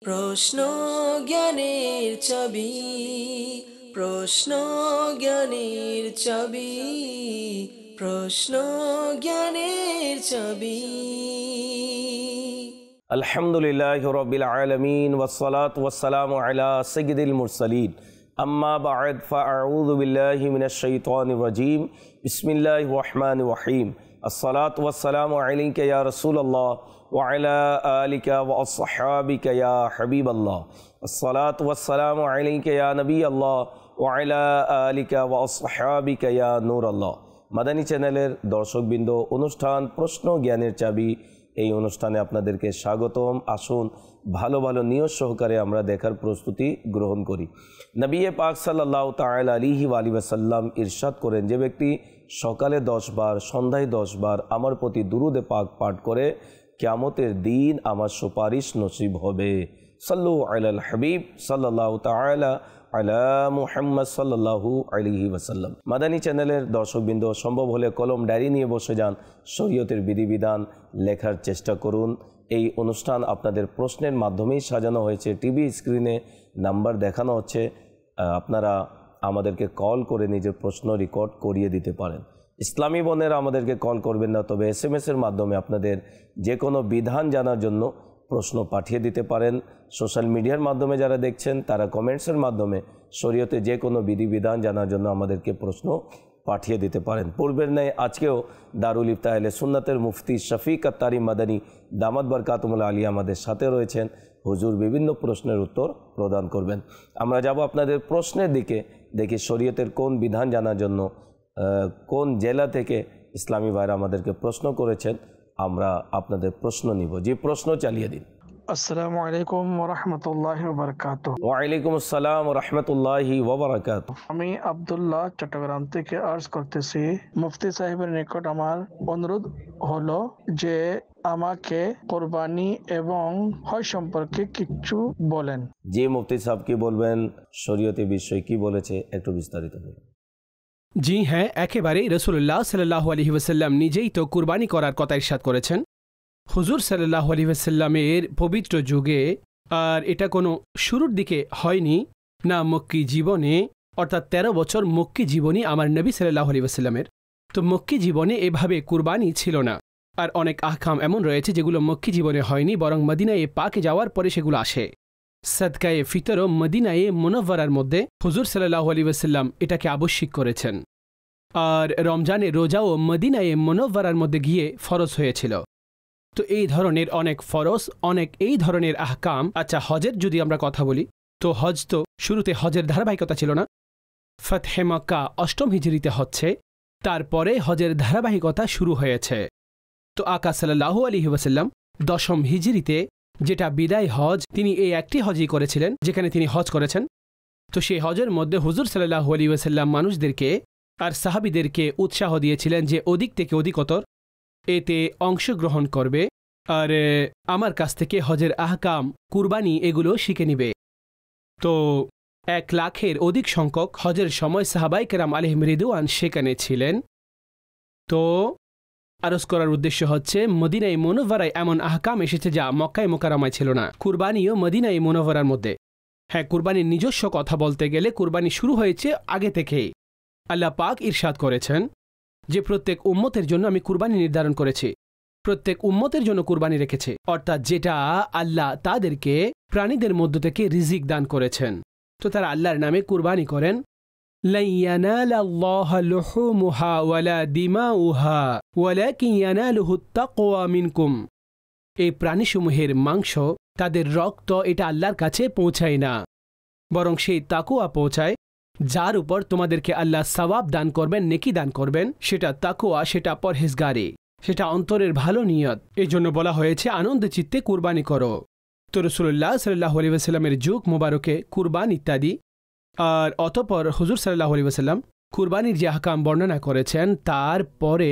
প্রশ্ন জ্ঞানের চাবি, প্রশ্ন জ্ঞানের চাবি, প্রশ্ন জ্ঞানের চাবি। আলহামদুলিল্লাহি রাব্বিল আলামিন ওয়াসসালাতু ওয়াসসালামু আলা সাইয়্যিদিল মুরসালিন আম্মা বা'দ ফাআউযু বিল্লাহি মিনাশ শাইতানির রাজীম বিসমিল্লাহির রহমানির রহিম আসসালাতু ওয়াসসালামু আলাইকা ইয়া রাসূলুল্লাহ ওয়া আলা আলিকা ওয়া আসহাবিকা ইয়া হাবিবাল্লাহ আসসালাতু ওয়াসসালামু আলাইকা ইয়া নবিয়াল্লাহ ওয়া আলা আলিকা ওয়া আসহাবিকা ইয়া নূরাল্লাহ। মাদানী চ্যানেলের দর্শকবৃন্দ, অনুষ্ঠান প্রশ্ন জ্ঞানের চাবি, এই অনুষ্ঠানে আপনাদেরকে স্বাগতম। আসুন ভালো ভালো নিয়ত সহকারে আমরা দেখার প্রস্তুতি গ্রহণ করি। নবী পাক সাল্লাল্লাহু তাআলা আলাইহি ওয়া আলিহি ওয়াসাল্লাম ইরশাদ করেন, যে ব্যক্তি সকালে 10 বার সন্ধ্যায় 10 বার আমার প্রতি দুরুদে পাক পাঠ করে কিয়ামতের দিন আমার সুপারিশ নসিব হবে। সাল্লু আলাল হাবিব সাল্লাল্লাহু তাআলা আলা মুহাম্মদ সাল্লাল্লাহু আলাইহি ওয়াসাল্লাম। মাদানী চ্যানেলের দর্শকবৃন্দ, সম্ভব হলে কলম ডায়েরি নিয়ে বসে যান, শরীয়তের বিধিবিধান লেখার চেষ্টা করুন। এই অনুষ্ঠান আপনাদের প্রশ্নের মাধ্যমেই সাজানো হয়েছে। টিভি স্ক্রিনে নাম্বার দেখানো হচ্ছে, আপনারা আমাদেরকে কল করে নিজের প্রশ্ন রেকর্ড করিয়ে দিতে পারেন। ইসলামী বোনেরা আমাদেরকে কল করবেন না, তবে SMS-এর মাধ্যমে আপনাদের যে কোনো বিধান জানার জন্য প্রশ্ন পাঠিয়ে দিতে পারেন। সোশ্যাল মিডিয়ার মাধ্যমে যারা দেখছেন তারা কমেন্টসের মাধ্যমে শরীয়তে যে কোনো বিধিবিধান জানার জন্য আমাদেরকে প্রশ্ন পাঠিয়ে দিতে পারেন। পূর্বের ন্যায় আজকেও দারুল ইফতাহ আহলে সুন্নাতের মুফতি শফিক আত্তারি মাদানী দামাত বরকাতুল আলিয়া আমাদের সাথে রয়েছেন। হুজুর বিভিন্ন প্রশ্নের উত্তর প্রদান করবেন। আমরা যাব আপনাদের প্রশ্নের দিকে। দেখি শরীয়তের কোন বিধান জানার জন্য কোন জেলা থেকে ইসলামী ভাইরা আমাদেরকে প্রশ্ন করেছেন। আমরা আপনাদের প্রশ্ন নিব। যে প্রশ্ন চালিয়ে দিন। আসসালামু আলাইকুম ওয়া রাহমাতুল্লাহি ওয়া বারাকাতুহু। ওয়া আলাইকুম আসসালাম ওয়া রাহমাতুল্লাহি ওয়া বারাকাতুহু। আমি আব্দুল্লাহ চট্টগ্রাম থেকে আর্জ করতেছি, মুফতি সাহেবের নিকট আমার অনুরোধ হলো যে আমাকে কোরবানি এবং হজ সম্পর্কে কিছু বলেন। যে মুফতি সাহেব কি বলবেন, শরীয়তে বিষয় কি বলেছে, একটু বিস্তারিত বলুন। জি হ্যাঁ, একেবারেই রাসূলুল্লাহ সাল্লাল্লাহু আলাইহি ওয়াসাল্লাম নিজেই তো কুরবানি করার কথা ইরশাদ করেছেন। হুজুর সাল্লাল্লাহু আলাইহি ওয়াসাল্লামের পবিত্র যুগে, আর এটা কোনো শুরুর দিকে হয়নি না, মক্কি জীবনে, অর্থাৎ 13 বছর মক্কি জীবনী আমার নবী সাল্লাল্লাহু আলাইহি ওয়াসাল্লামের। তো মক্কি জীবনে এভাবে কুরবানি ছিল না। আর অনেক আহকাম এমন রয়েছে যেগুলো মক্কি জীবনে হয়নি, বরং মদিনায়ে পাকে যাওয়ার পরে সেগুলো আসে। সাদকায়ে ফিতরও মদিনায়ে মুনাওয়ারার মধ্যে হুজুর সাল্লাল্লাহু আলাইহি ওয়াসাল্লাম এটাকে আবশ্যিক করেছেন। আর রমজানে রোজাও মদিনায়ে মুনাওয়ারার মধ্যে গিয়ে ফরজ হয়েছিল। তো এই ধরনের অনেক ফরজ, অনেক এই ধরনের আহকাম। আচ্ছা, হজের যদি আমরা কথা বলি, তো হজ তো শুরুতে হজের ধারাবাহিকতা ছিল না। ফতহে মক্কা 8ম হিজরিতে হচ্ছে, তারপরে হজের ধারাবাহিকতা শুরু হয়েছে। তো আকা সাল্লাল্লাহু আলাইহি ওয়াসাল্লাম 10ম হিজরিতে, যেটা বিদায় হজ, তিনি এই একটি হজই করেছিলেন যেখানে তিনি হজ করেছেন। তো সেই হজের মধ্যে হুজুর সাল্লাল্লাহু আলাইহি ওয়াসাল্লাম মানুষদেরকে আর সাহাবীদেরকে উৎসাহ দিয়েছিলেন যে অধিক থেকে অধিকতর এতে অংশগ্রহণ করবে আর আমার কাছ থেকে হজের আহকাম, কুরবানি এগুলো শিখে নিবে। তো 1 লাখের অধিক সংখ্যক হজের সময় সাহাবায়ে কেরাম আলাইহিম রিদওয়ান সেখানে ছিলেন। তো আরজ করার উদ্দেশ্য হচ্ছে, মদিনায়ে মুনাওয়ারায় এমন আহকাম এসেছে যা মক্কায়ে মুকাররমায় ছিল না। কুরবানিও মদিনায়ে মুনাওয়ারার মধ্যে। হ্যাঁ, কুরবানির নিজস্ব কথা বলতে গেলে কুরবানি শুরু হয়েছে আগে থেকেই। আল্লাহ পাক ইরশাদ করেছেন যে প্রত্যেক উম্মতের জন্য আমি কুরবানি নির্ধারণ করেছি, প্রত্যেক উম্মতের জন্য কুরবানি রেখেছে, অর্থাৎ যেটা আল্লাহ তাদেরকে প্রাণীদের মধ্য থেকে রিজিক দান করেছেন। তো তারা আল্লাহর নামে কুরবানি করেন। লান ইয়ানালাল্লাহা লুহুমুহা ওয়ালা দিমাউহা ওয়ালাকিন ইয়ানালুহুত তাকওয়া মিনকুম। এই প্রাণীসমূহের মাংস, তাদের রক্ত, এটা আল্লাহর কাছে পৌঁছায় না, বরং সেই তাকওয়া পৌঁছায়। যার উপর তোমাদেরকে আল্লাহ সওয়াব দান করবেন, নেকি দান করবেন, সেটা তাকওয়া, সেটা পরহেজগারি, সেটা অন্তরের ভালো নিয়ত। এই জন্য বলা হয়েছে আনন্দ চিত্তে কুরবানি করো। তো রাসূলুল্লাহ সাল্লাল্লাহু আলাইহি ওয়াসাল্লামের যুগ মুবারকে কুরবান ইত্যাদি। আর অতঃপর হুজুর সাল্লাল্লাহু আলাইহি ওয়াসাল্লাম কুরবানির যে আহকাম বর্ণনা করেছেন, তারপরে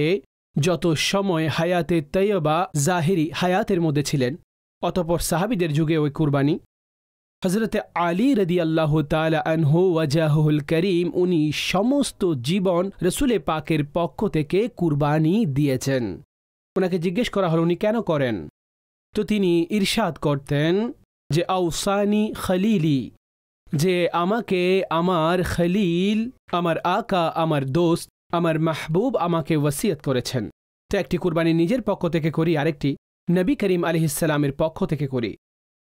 যত সময় হায়াতে তৈয়বা জাহিরি হায়াতের মধ্যে ছিলেন, অতঃপর সাহাবীদের যুগে ওই কুরবানি। হযরতে আলী রাদিয়াল্লাহু তাআলা আনহু ওয়াজাহুল করিম, উনি সমস্ত জীবন রাসূলে পাকের পক্ষ থেকে কুরবানি দিয়েছেন। ওনাকে জিজ্ঞেস করা হলো উনি কেন করেন, তো তিনি ইরশাদ করতেন যে আউসানি খলিলি, যে আমাকে আমার খলিল, আমার আকা, আমার দোস্ত, আমার মাহবুব আমাকে ওয়াসিয়ত করেছেন। তো একটি কুরবানি নিজের পক্ষ থেকে করি, আরেকটি নবী করিম আলাইহিসসালামের পক্ষ থেকে করি।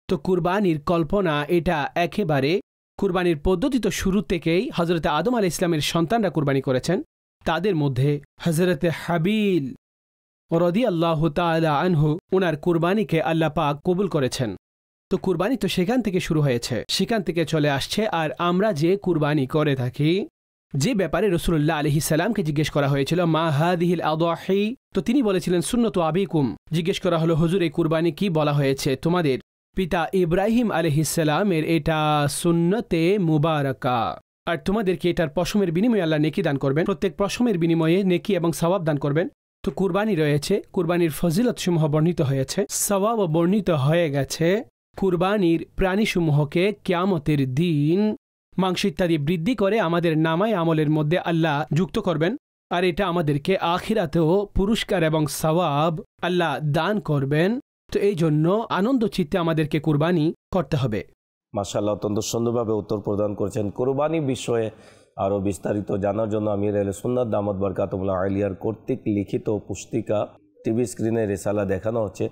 তো কুরবানির কল্পনা এটা একেবারে কুরবানির পদ্ধতি তো শুরু থেকেই হজরতে আদম আলাইহিস ইসলামের সন্তানরা কুরবানি করেছেন। তাদের মধ্যে হজরতে হাবিল রাদিয়াল্লাহু তাআলা আনহু ওনার কুরবানিকে আল্লাহ পাক কবুল করেছেন। তো কুরবানি তো সেখান থেকে শুরু হয়েছে, সেখান থেকে চলে আসছে। আর আমরা যে কুরবানি করে থাকি, যে ব্যাপারে রাসূলুল্লাহ আলাইহিস সালামকে জিজ্ঞেস করা হয়েছিল মা হাদিহিল আদাহি, তো তিনি বলেছিলেন সুন্নতু আবিকুম। জিজ্ঞেস করা হলো হুজুর এই কুরবানি কি বলা হয়েছে তোমাদের পিতা ইব্রাহিম আলাইহিস সালামের এটা সুন্নতে মুবারাকা, আর তোমাদেরকে এটার পশমের বিনিময়ে আল্লাহ নেকি দান করবেন, প্রত্যেক পশমের বিনিময়ে নেকি এবং সওয়াব দান করবেন। তো কুরবানি রয়েছে, কুরবানির ফজিলত সমূহ বর্ণিত হয়েছে, সওয়াব বর্ণিত হয়ে গেছে। কুরবানির প্রাণীসমূহকে কিয়ামতের দিন মাংস ইত্যাদি বৃদ্ধি করে আমাদের নামায় আমলের মধ্যে আল্লাহ যুক্ত করবেন, আর এটা আমাদেরকে আখিরাতেও পুরস্কার এবং সওয়াব আল্লাহ দান করবেন। তো এই জন্য আনন্দ চিত্তে আমাদেরকে কুরবানি করতে হবে। মাশাআল্লাহ, অত্যন্ত সুন্দরভাবে উত্তর প্রদান করেছেন। কুরবানি বিষয়ে আরও বিস্তারিত জানার জন্য আমির আহলে সুন্নাত দামাত বারকাতুহুল্লাহ আলিয়ার কর্তৃক লিখিত পুস্তিকা টিভি স্ক্রিনে রিসালা দেখানো হচ্ছে।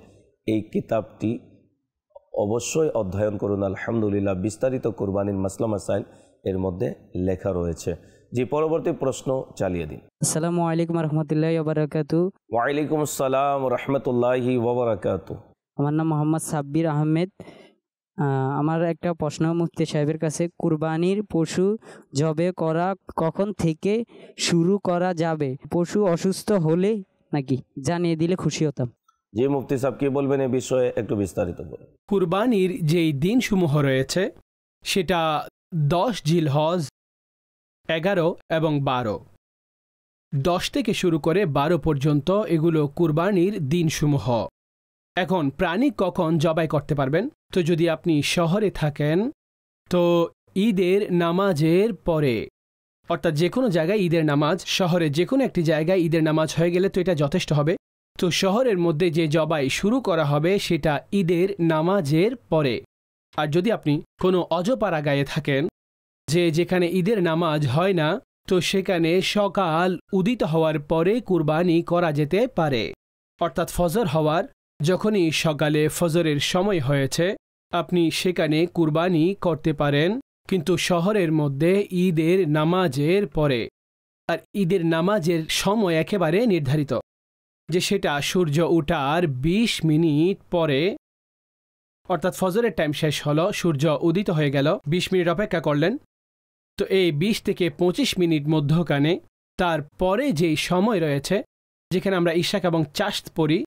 এই কিতাবটি অবশ্যই অধ্যয়ন করুন। আলহামদুলিল্লাহ, বিস্তারিত কুরবানির মাসলা মাসাইল এর মধ্যে লেখা রয়েছে। জি, পরবর্তী প্রশ্ন চালিয়ে দিন। আসসালামু আলাইকুম রহমতুল্লাহি ওয়া বারাকাতু। ওয়ালাইকুম আসসালাম রহমতুল্লাহি ওয়া বারাকাতু। আমার নাম মোহাম্মদ সাব্বির আহমেদ। আমার একটা প্রশ্ন মুফতি সাহেবের কাছে, কুরবানির পশু জবে করা কখন থেকে শুরু করা যাবে? পশু অসুস্থ হলে নাকি? জানিয়ে দিলে খুশি হতাম। জি মুফতি সাহেব, কি বলবেন এ বিষয়ে একটু বিস্তারিত বলুন। কুরবানির যেই দিনসমূহ রয়েছে সেটা 10 জিলহজ, 11 এবং 12। 10 থেকে শুরু করে 12 পর্যন্ত এগুলো কুরবানির দিনসমূহ। এখন প্রাণী কখন জবাই করতে পারবেন? তো যদি আপনি শহরে থাকেন তো ঈদের নামাজের পরে, অর্থাৎ যে কোনো জায়গায় ঈদের নামাজ, শহরে যে কোনো একটি জায়গায় ঈদের নামাজ হয়ে গেলে তো এটা যথেষ্ট হবে। তো শহরের মধ্যে যে জবাই শুরু করা হবে সেটা ঈদের নামাজের পরে। আর যদি আপনি কোনো অজপাড়া গায়ে থাকেন যে যেখানে ঈদের নামাজ হয় না, তো সেখানে সকাল উদিত হওয়ার পরে কুরবানি করা যেতে পারে। অর্থাৎ ফজর হওয়ার যখনই সকালে ফজরের সময় হয়েছে আপনি সেখানে কুরবানি করতে পারেন, কিন্তু শহরের মধ্যে ঈদের নামাজের পরে। আর ঈদের নামাজের সময় একেবারে নির্ধারিত, যে সেটা সূর্য ওঠার 20 মিনিট পরে, অর্থাৎ ফজরের টাইম শেষ হলো, সূর্য উদিত হয়ে গেল, 20 মিনিট অপেক্ষা করলেন, তো এই 20 থেকে 25 মিনিট মধ্যখানে তারপরে যেই সময় রয়েছে যেখানে আমরা ইশাক এবং চাশত পড়ি,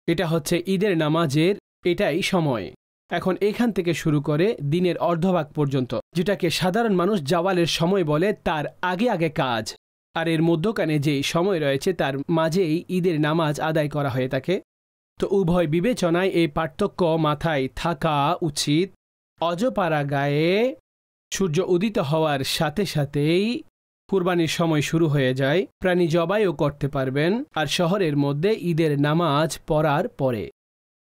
এটা হচ্ছে ঈদের নামাজের এটাই সময়। এখন এখান থেকে শুরু করে দিনের অর্ধভাগ পর্যন্ত, যেটাকে সাধারণ মানুষ জাওয়ালের সময় বলে, তার আগে আগে কাজ, আর এর মধ্যখানে যেই সময় রয়েছে তার মাঝেই ঈদের নামাজ আদায় করা হয়ে থাকে। তো উভয় বিবেচনায় এই পার্থক্য মাথায় থাকা উচিত। অজপাড়া গায়ে সূর্য উদিত হওয়ার সাথে সাথেই কুরবানির সময় শুরু হয়ে যায়, প্রাণী জবাইও করতে পারবেন, আর শহরের মধ্যে ঈদের নামাজ পড়ার পরে।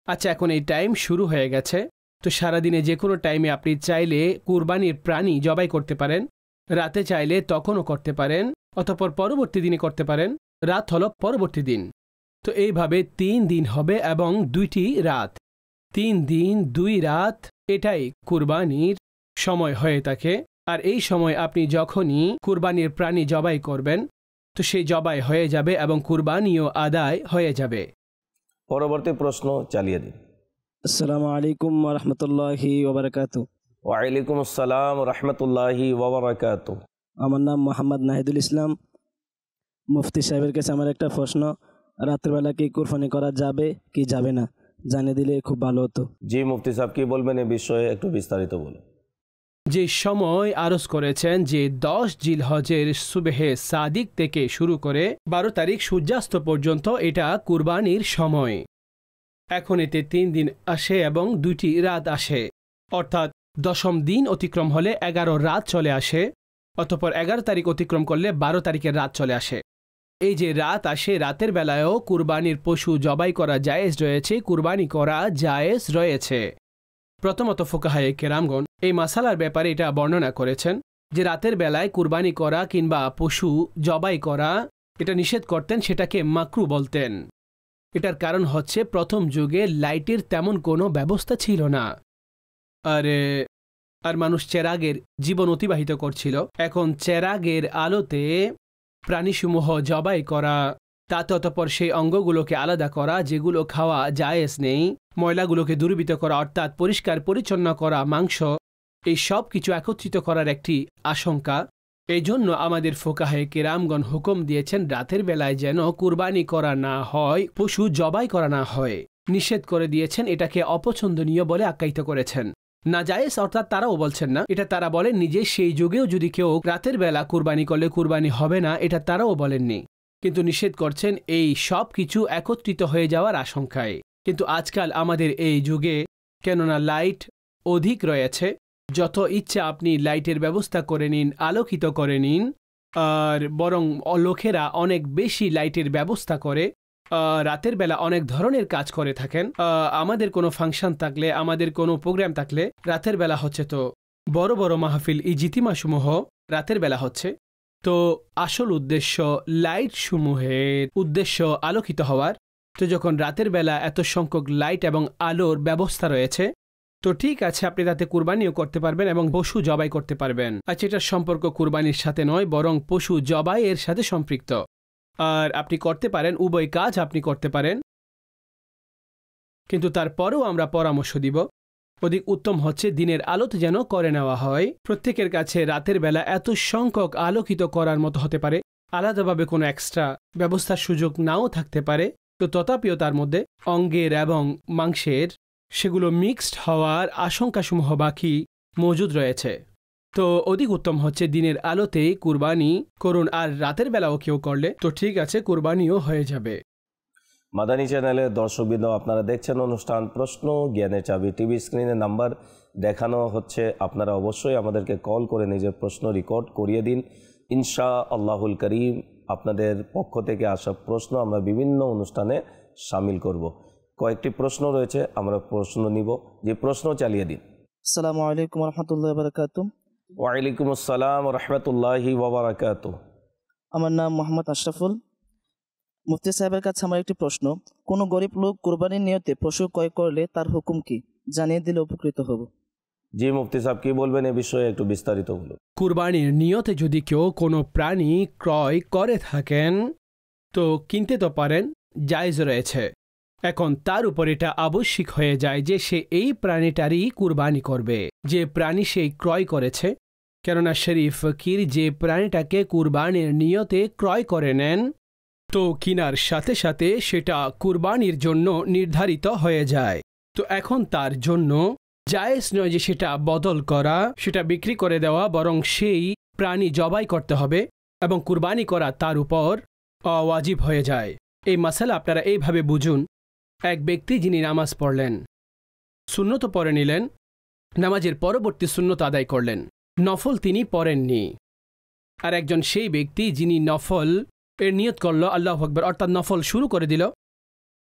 আচ্ছা, এখন এই টাইম শুরু হয়ে গেছে, তো সারাদিনে যে কোনো টাইমে আপনি চাইলে কুরবানির প্রাণী জবাই করতে পারেন। রাতে চাইলে তখনও করতে পারেন, অতঃপর পরবর্তী দিনে করতে পারেন। রাত হলো পরবর্তী দিন। তো এইভাবে 3 দিন হবে এবং 2টি রাত। 3 দিন 2 রাত এটাই কুরবানির সময় হয়ে থাকে। আর এই সময় আপনি যখনই কুরবানির প্রাণী জবাই করবেন তো সেই জবাই হয়ে যাবে এবং কুরবানিও আদায় হয়ে যাবে। পরবর্তী প্রশ্ন চালিয়ে দিন। আসসালামু আলাইকুম ওয়া রাহমাতুল্লাহি ওয়া বারাকাতুহু। ওয়ালাইকুম আসসালাম রহমতুল্লাহি ওয়া বারাকাতুহু। আমার নাম মোহাম্মদ নাহিদুল ইসলাম। মুফতি সাহেবের কাছে আমার একটা প্রশ্ন, রাত্রিবেলা কি কুরবানি করা যাবে কি যাবে না? জানিয়ে দিলে খুব ভালো হতো। জি মুফতি সাহেব, কি বলবেন এ বিষয়ে একটু বিস্তারিত বলুন। যে সময় আরজ করেছেন যে 10 জিলহজের সুবহে সাদিক থেকে শুরু করে 12 তারিখ সূর্যাস্ত পর্যন্ত এটা কুরবানির সময়। এখন এতে 3 দিন আসে এবং 2টি রাত আসে, অর্থাৎ 10ম দিন অতিক্রম হলে 11 রাত চলে আসে, অতঃপর 11 তারিখ অতিক্রম করলে 12 তারিখের রাত চলে আসে। এই যে রাত আসে, রাতের বেলায়ও কুরবানির পশু জবাই করা জায়েজ রয়েছে, কুরবানি করা জায়েজ রয়েছে। প্রথমত ফুকাহায়ে কেরামগণ এই মাসালার ব্যাপারে এটা বর্ণনা করেছেন যে রাতের বেলায় কুরবানি করা কিংবা পশু জবাই করা এটা নিষেধ করতেন, সেটাকে মাকরু বলতেন। এটার কারণ হচ্ছে প্রথম যুগে লাইটের তেমন কোনো ব্যবস্থা ছিল না, আর মানুষ চেরাগের জীবন অতিবাহিত করছিল। এখন চেরাগের আলোতে প্রাণীসমূহ জবাই করা, তাতে অতঃপর সেই অঙ্গগুলোকে আলাদা করা যেগুলো খাওয়া জায়েজ নেই, ময়লাগুলোকে দূরীভূত করা অর্থাৎ পরিষ্কার পরিচ্ছন্ন করা মাংস, এই সব কিছু একত্রিত করার একটি আশঙ্কা। এই জন্য আমাদের ফুকাহে কেরামগণ হুকুম দিয়েছেন রাতের বেলায় যেন কুরবানি করা না হয়, পশু জবাই করা না হয়, নিষেধ করে দিয়েছেন। এটাকে অপছন্দনীয় বলে আখ্যায়িত করেছেন। না জায়েজ অর্থাৎ তারাও বলছেন না, এটা তারা বলেন নিজে সেই যুগেও যদি কেউ রাতের বেলা কুরবানি করলে কুরবানি হবে না, এটা তারাও বলেননি, কিন্তু নিষেধ করছেন এই সব কিছু একত্রিত হয়ে যাওয়ার আশঙ্কায়। কিন্তু আজকাল আমাদের এই যুগে কেননা লাইট অধিক রয়েছে, যত ইচ্ছা আপনি লাইটের ব্যবস্থা করে নিন, আলোকিত করে নিন, আর বরং লোকেরা অনেক বেশি লাইটের ব্যবস্থা করে রাতের বেলা অনেক ধরনের কাজ করে থাকেন। আমাদের কোনো ফাংশন থাকলে, আমাদের কোনো প্রোগ্রাম থাকলে রাতের বেলা হচ্ছে, তো বড় বড় মাহফিল ইজিতিমাসমূহ রাতের বেলা হচ্ছে। তো আসল উদ্দেশ্য লাইট সমূহের উদ্দেশ্য আলোকিত হওয়ার। তো যখন রাতের বেলা এত সংখ্যক লাইট এবং আলোর ব্যবস্থা রয়েছে, তো ঠিক আছে আপনি তাতে কুরবানিও করতে পারবেন এবং পশু জবাই করতে পারবেন। আচ্ছা, এটার সম্পর্ক কুরবানির সাথে নয়, বরং পশু জবাই এর সাথে সম্পৃক্ত। আর আপনি করতে পারেন, উভয় কাজ আপনি করতে পারেন, কিন্তু তারপরেও আমরা পরামর্শ দিব অধিক উত্তম হচ্ছে দিনের আলোতে যেন করে নেওয়া হয়। প্রত্যেকের কাছে রাতের বেলা এত সংখ্যক আলোকিত করার মতো হতে পারে, আলাদাভাবে কোনো এক্সট্রা ব্যবস্থার সুযোগ নাও থাকতে পারে, তো তথাপিও তার মধ্যে অঙ্গের এবং মাংসের সেগুলো মিক্সড হওয়ার আশঙ্কাসমূহ বাকি মজুদ রয়েছে। তো অধিক উত্তম হচ্ছে দিনের আলোতেই কুরবানি করুন, আর রাতের বেলাও কেউ করলে তো ঠিক আছে, কুরবানিও হয়ে যাবে। মাদানী চ্যানেলের দর্শকবৃন্দ, আপনারা দেখছেন অনুষ্ঠান প্রশ্ন জ্ঞানের চাবি। টিভি স্ক্রিনে নাম্বার দেখানো হচ্ছে, আপনারা অবশ্যই আমাদেরকে কল করে নিজের প্রশ্ন রেকর্ড করিয়ে দিন। ইনশা আল্লাহুল করিম আপনাদের পক্ষ থেকে আসা প্রশ্ন আমরা বিভিন্ন অনুষ্ঠানে সামিল করব। কয়েকটি প্রশ্ন রয়েছে, আমরা প্রশ্ন নিব। যে প্রশ্ন চালিয়ে দিন। আসসালামু আলাইকুম রহমতুল্লাহ বারাকাতুহ। ওয়ালাইকুম আসসালাম রহমতুল্লাহি ওয়া বারাকাতুহ। আমার নাম মোহাম্মদ আশরাফুল। মুফতি সাহেবের কাছে আমার একটি প্রশ্ন, কোনো গরিব লোক কুরবানির নিয়তে পশু ক্রয় করলে তার হুকুম কি, জানিয়ে দিলে উপকৃত হব। জি মুফতি সাহেব, কি বলবেন এ বিষয়ে একটু বিস্তারিত বলুন। কুরবানির নিয়তে যদি কেউ কোনো প্রাণী ক্রয় করে থাকেন তো কিনতে তো পারেন, জায়েজ রয়েছে। এখন তার উপর এটা আবশ্যিক হয়ে যায় যে সে এই প্রাণীটারই কুরবানি করবে, যে প্রাণী সেই ক্রয় করেছে। কেননা শরীফ ফকির যে প্রাণীটাকে কুরবানির নিয়তে ক্রয় করে নেন, তো কিনার সাথে সাথে সেটা কুরবানির জন্য নির্ধারিত হয়ে যায়। তো এখন তার জন্য জায়েজ নয় যে সেটা বদল করা, সেটা বিক্রি করে দেওয়া, বরং সেই প্রাণী জবাই করতে হবে এবং কুরবানি করা তার উপর ওয়াজিব হয়ে যায়। এই মাসালা আপনারা এইভাবে বুঝুন। এক ব্যক্তি যিনি নামাজ পড়লেন, সুন্নত পড়ে নিলেন, নামাজের পরবর্তী সুন্নত আদায় করলেন, নফল তিনি পড়েননি। আর একজন সেই ব্যক্তি যিনি নফল এর নিয়ত করল, আল্লাহু আকবার, অর্থাৎ নফল শুরু করে দিল।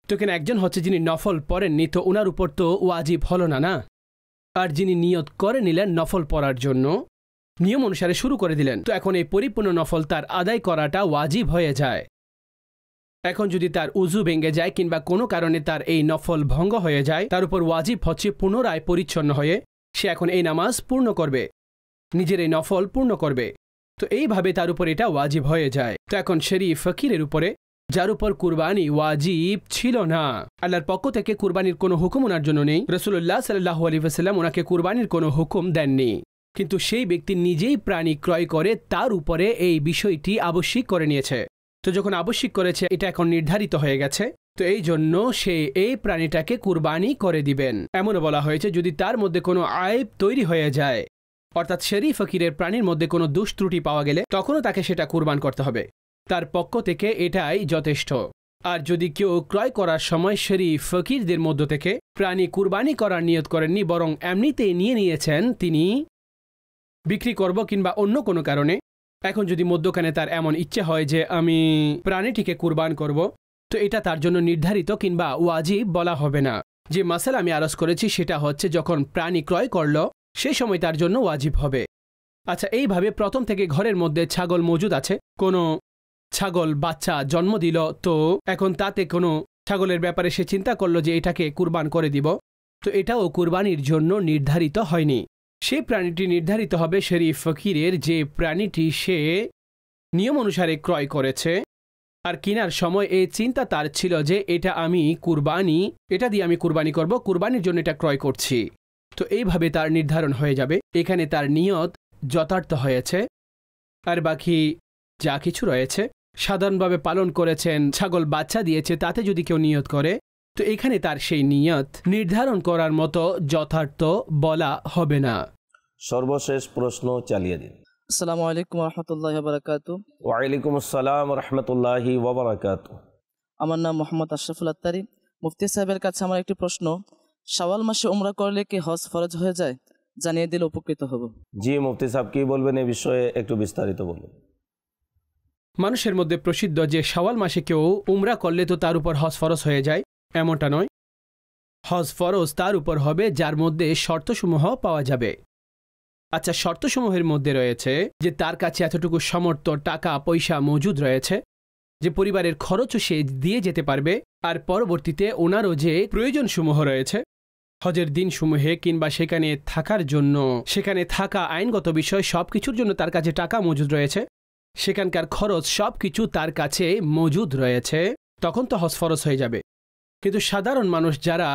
তো কেন একজন হচ্ছে যিনি নফল পড়েননি, তো ওনার উপর তো ওয়াজিব হলো না, না। আর যিনি নিয়ত করে নিলেন নফল পড়ার জন্য, নিয়ম অনুসারে শুরু করে দিলেন, তো এখন এই পরিপূর্ণ নফল তার আদায় করাটা ওয়াজিব হয়ে যায়। এখন যদি তার উজু ভেঙে যায় কিংবা কোনো কারণে তার এই নফল ভঙ্গ হয়ে যায়, তার উপর ওয়াজিব হচ্ছে পুনরায় পরিচ্ছন্ন হয়ে সে এখন এই নামাজ পূর্ণ করবে, নিজের এই নফল পূর্ণ করবে। তো এইভাবে তার উপর এটা ওয়াজিব হয়ে যায়। তো এখন শরীফ ফকিরের উপরে, যার উপর কুরবানি ওয়াজিব ছিল না, আল্লাহর পক্ষ থেকে কুরবানির কোনো হুকুম ওনার জন্য নেই, রাসূলুল্লাহ সাল্লাল্লাহু আলাইহি ওয়াসাল্লাম ওনাকে কুরবানির কোনো হুকুম দেননি, কিন্তু সেই ব্যক্তি নিজেই প্রাণী ক্রয় করে তার উপরে এই বিষয়টি আবশ্যিক করে নিয়েছে। তো যখন আবশ্যিক করেছে, এটা এখন নির্ধারিত হয়ে গেছে, তো এই জন্য সে এই প্রাণীটাকে কুরবানি করে দিবেন। এমনও বলা হয়েছে যদি তার মধ্যে কোনো আইব তৈরি হয়ে যায়, অর্থাৎ শরীফ ফকিরের প্রাণীর মধ্যে কোনো দোষ ত্রুটি পাওয়া গেলে তখনও তাকে সেটা কুরবান করতে হবে, তার পক্ষ থেকে এটাই যথেষ্ট। আর যদি কেউ ক্রয় করার সময় শরীফ ফকিরদের মধ্য থেকে প্রাণী কুরবানি করার নিয়ত করেননি, বরং এমনিতেই নিয়ে নিয়েছেন তিনি বিক্রি করব কিংবা অন্য কোনো কারণে, এখন যদি মধ্যখানে তার এমন ইচ্ছে হয় যে আমি প্রাণীটিকে কুরবান করব, তো এটা তার জন্য নির্ধারিত কিংবা ওয়াজিব বলা হবে না। যে মাসালা আমি আরজ করেছি সেটা হচ্ছে যখন প্রাণী ক্রয় করল সেই সময় তার জন্য ওয়াজিব হবে। আচ্ছা, এইভাবে প্রথম থেকে ঘরের মধ্যে ছাগল মজুদ আছে, কোনো ছাগল বাচ্চা জন্ম দিল, তো এখন তাতে কোনো ছাগলের ব্যাপারে সে চিন্তা করলো যে এটাকে কুরবান করে দিব, তো এটাও কুরবানির জন্য নির্ধারিত হয়নি। সেই প্রাণীটি নির্ধারিত হবে শরীফ ফকিরের, যে প্রাণীটি সে নিয়ম অনুসারে ক্রয় করেছে আর কেনার সময় এই চিন্তা তার ছিল যে এটা দিয়ে আমি কুরবানি করব, কুরবানির জন্য এটা ক্রয় করছি। তো এইভাবে তার নির্ধারণ হয়ে যাবে, এখানে তার নিয়ত যথার্থ হয়েছে। আর বাকি যা কিছু রয়েছে সাধারণভাবে পালন করেছেন, ছাগল বাচ্চা দিয়েছে, তাতে যদি কেউ নিয়ত করে তো এখানে তার সেই নিয়ত নির্ধারণ করার মতো যথার্থ বলা হবে না। সর্বশেষ প্রশ্ন চালিয়ে দিন। আসসালামু আলাইকুম রহমতুল্লাহ বারাকাতু। ওয়ালাইকুম আসসালাম রহমতুল্লাহি ওয়াবারাকাতু। আমার নাম মোহাম্মদ আশরাফুল আত্তারি। মুফতি সাহেবের কাছে আমার একটি প্রশ্ন, শাওয়াল মাসে উমরা করলে কি হজ ফরজ হয়ে যায়? জানিয়ে দিলে উপকৃত হব। জি মুফতি সাহেব, কি বলবেন এই বিষয়ে, একটু বিস্তারিত বলুন। মানুষের মধ্যে প্রসিদ্ধ যে শাওয়াল মাসে কেউ উমরা করলে তো তার উপর হজ ফরজ হয়ে যায়, এমনটা নয়। হজ ফরজ তার উপর হবে যার মধ্যে শর্তসমূহ পাওয়া যাবে। আচ্ছা, শর্তসমূহের মধ্যে রয়েছে যে তার কাছে এতটুকু সামর্থ্য, টাকা পয়সা মজুদ রয়েছে যে পরিবারের খরচও সে দিয়ে যেতে পারবে, আর পরবর্তীতে ওনারও যে প্রয়োজনসমূহ রয়েছে হজের দিনসমূহে কিংবা সেখানে থাকার জন্য, সেখানে থাকা আইনগত বিষয় সব কিছুর জন্য তার কাছে টাকা মজুদ রয়েছে, সেখানকার খরচ সব কিছু তার কাছে মজুদ রয়েছে, তখন তো হজ ফরজ হয়ে যাবে। কিন্তু সাধারণ মানুষ যারা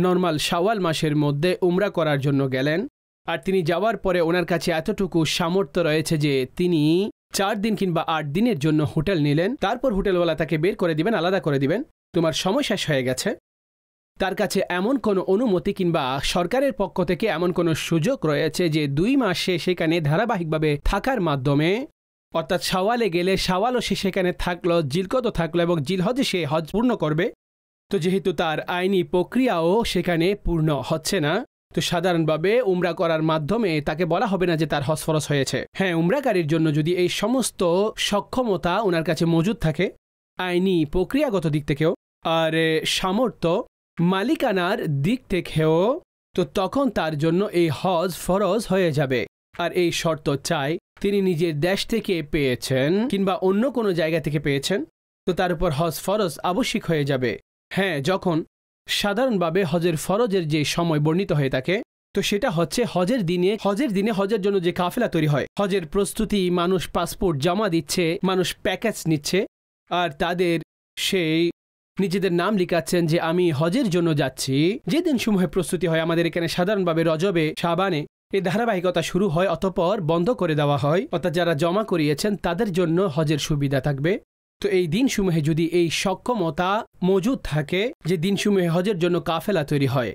নর্মাল শাওয়াল মাসের মধ্যে উমরা করার জন্য গেলেন আর তিনি যাওয়ার পরে ওনার কাছে এতটুকু সামর্থ্য রয়েছে যে তিনি 4 দিন কিংবা 8 দিনের জন্য হোটেল নিলেন, তারপর হোটেলওয়ালা তাকে বের করে দিবেন, আলাদা করে দিবেন, তোমার সময় শেষ হয়ে গেছে, তার কাছে এমন কোনো অনুমতি কিংবা সরকারের পক্ষ থেকে এমন কোনো সুযোগ রয়েছে যে 2 মাস সে সেখানে ধারাবাহিকভাবে থাকার মাধ্যমে, অর্থাৎ শাওয়ালে গেলে শাওয়ালও সে সেখানে থাকলো, জিলকদও থাকলো এবং জিলহজে সে হজ পূর্ণ করবে, তো যেহেতু তার আইনি প্রক্রিয়াও সেখানে পূর্ণ হচ্ছে না, তো সাধারণভাবে উমরা করার মাধ্যমে তাকে বলা হবে না যে তার হজ ফরজ হয়েছে। হ্যাঁ, উমরাকারীর জন্য যদি এই সমস্ত সক্ষমতা ওনার কাছে মজুদ থাকে, আইনি প্রক্রিয়াগত দিক থেকেও আর সামর্থ্য মালিকানার দিক থেকেও, তো তখন তার জন্য এই হজ ফরজ হয়ে যাবে। আর এই শর্ত চাই তিনি নিজের দেশ থেকে পেয়েছেন কিংবা অন্য কোনো জায়গা থেকে পেয়েছেন, তো তার উপর হজ ফরজ আবশ্যিক হয়ে যাবে। হ্যাঁ, যখন সাধারণভাবে হজের ফরজের যে সময় বর্ণিত হয়ে থাকে, তো সেটা হচ্ছে হজের দিনে হজের জন্য যে কাফেলা তৈরি হয়, হজের প্রস্তুতি, মানুষ পাসপোর্ট জমা দিচ্ছে, মানুষ প্যাকেজ নিচ্ছে, আর তাদের সেই নিজেদের নাম লিখাচ্ছেন যে আমি হজের জন্য যাচ্ছি। যে দিন সমূহে প্রস্তুতি হয় আমাদের এখানে সাধারণভাবে রজবে, শাবানে এই ধারাবাহিকতা শুরু হয়, অতঃপর বন্ধ করে দেওয়া হয়, অর্থাৎ যারা জমা করিয়েছেন তাদের জন্য হজের সুবিধা থাকবে। তো এই দিনসমূহে যদি এই সক্ষমতা মজুদ থাকে যে দিনসমূহে হজের জন্য কাফেলা তৈরি হয়,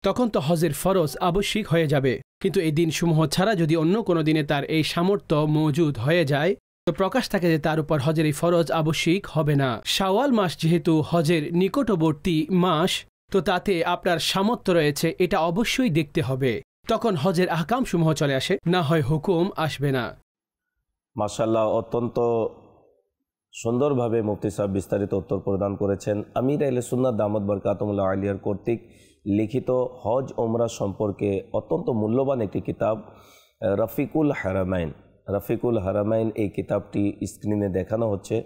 তখন তো হজের ফরজ আবশ্যিক হয়ে যাবে। কিন্তু এই দিনসমূহ ছাড়া যদি অন্য কোনো দিনে তার এই সামর্থ্য মজুদ হয়ে যায়, তো প্রকাশ থাকে যে তার উপর হজের এই ফরজ আবশ্যিক হবে না। শাওয়াল মাস যেহেতু হজের নিকটবর্তী মাস, তো তাতে আপনার সামর্থ্য রয়েছে, এটা অবশ্যই দেখতে হবে, তখন হজের আহকাম সমূহ চলে আসে, না হয় হুকুম আসবে না। মাশাআল্লাহ, অত্যন্ত সুন্দরভাবে মুফতি সাহেব বিস্তারিত উত্তর প্রদান করেছেন। আমির আহলে সুন্নাত দামাত বরকাতুহুল্লাহ আলিয়ার কর্তৃক লিখিত হজ ওমরা সম্পর্কে অত্যন্ত মূল্যবান একটি কিতাব রফিকুল হারামাইন, এই কিতাবটি স্ক্রিনে দেখানো হচ্ছে।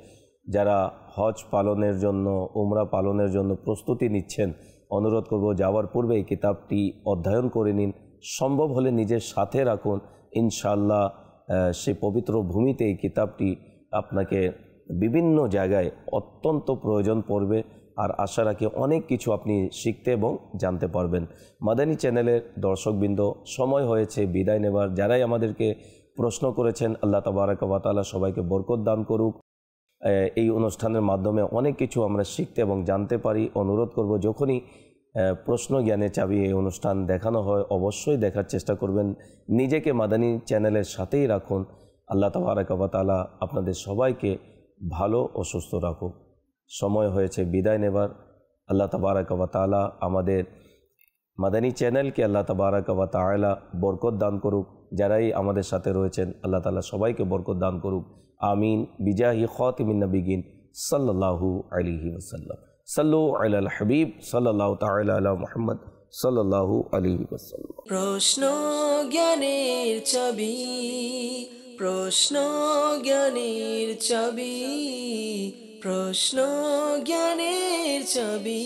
যারা হজ পালনের জন্য, উমরা পালনের জন্য প্রস্তুতি নিচ্ছেন, অনুরোধ করব যাওয়ার পূর্বে এই কিতাবটি অধ্যয়ন করে নিন, সম্ভব হলে নিজের সাথে রাখুন। ইনশাআল্লাহ সে পবিত্র ভূমিতে এই কিতাবটি আপনাকে বিভিন্ন জায়গায় অত্যন্ত প্রয়োজন পড়বে, আর আশা রাখি অনেক কিছু আপনি শিখতে এবং জানতে পারবেন। মাদানী চ্যানেলের দর্শকবৃন্দ, সময় হয়েছে বিদায় নেবার। যারাই আমাদেরকে প্রশ্ন করেছেন, আল্লাহ তাবারাক ওয়া তাআলা সবাইকে বরকত দান করুক। এই অনুষ্ঠানের মাধ্যমে অনেক কিছু আমরা শিখতে এবং জানতে পারি। অনুরোধ করব যখনই প্রশ্ন জ্ঞানে চাবি এই অনুষ্ঠান দেখানো হয়, অবশ্যই দেখার চেষ্টা করবেন। নিজেকে মাদানী চ্যানেলের সাথেই রাখুন। আল্লাহ তাবারাক ওয়া তাআলা আপনাদের সবাইকে ভালো ও সুস্থ রাখুক। সময় হয়েছে বিদায় নেবার। আল্লাহ তাবারাক ওয়া তাআলা আমাদের মাদানী চ্যানেলকে আল্লাহ তাবারাক ওয়া তাআলা বরকত দান করুক। যারাই আমাদের সাথে রয়েছেন আল্লাহ তাআলা সবাইকে বরকত দান করুক। আমিন। বিজাহি খাতিমিন নবিয়িন সাল্লাল্লাহু আলাইহি ওয়াসাল্লাম। সাল্লু আলাল হাবিব সাল্লাল্লাহু তাআলা আলা মুহাম্মদ সাল্লাল্লাহু আলাইহি ওয়াসাল্লাম। প্রশ্ন জ্ঞানের চাবি, প্রশ্ন জ্ঞানের চাবি, প্রশ্ন জ্ঞানের চাবি।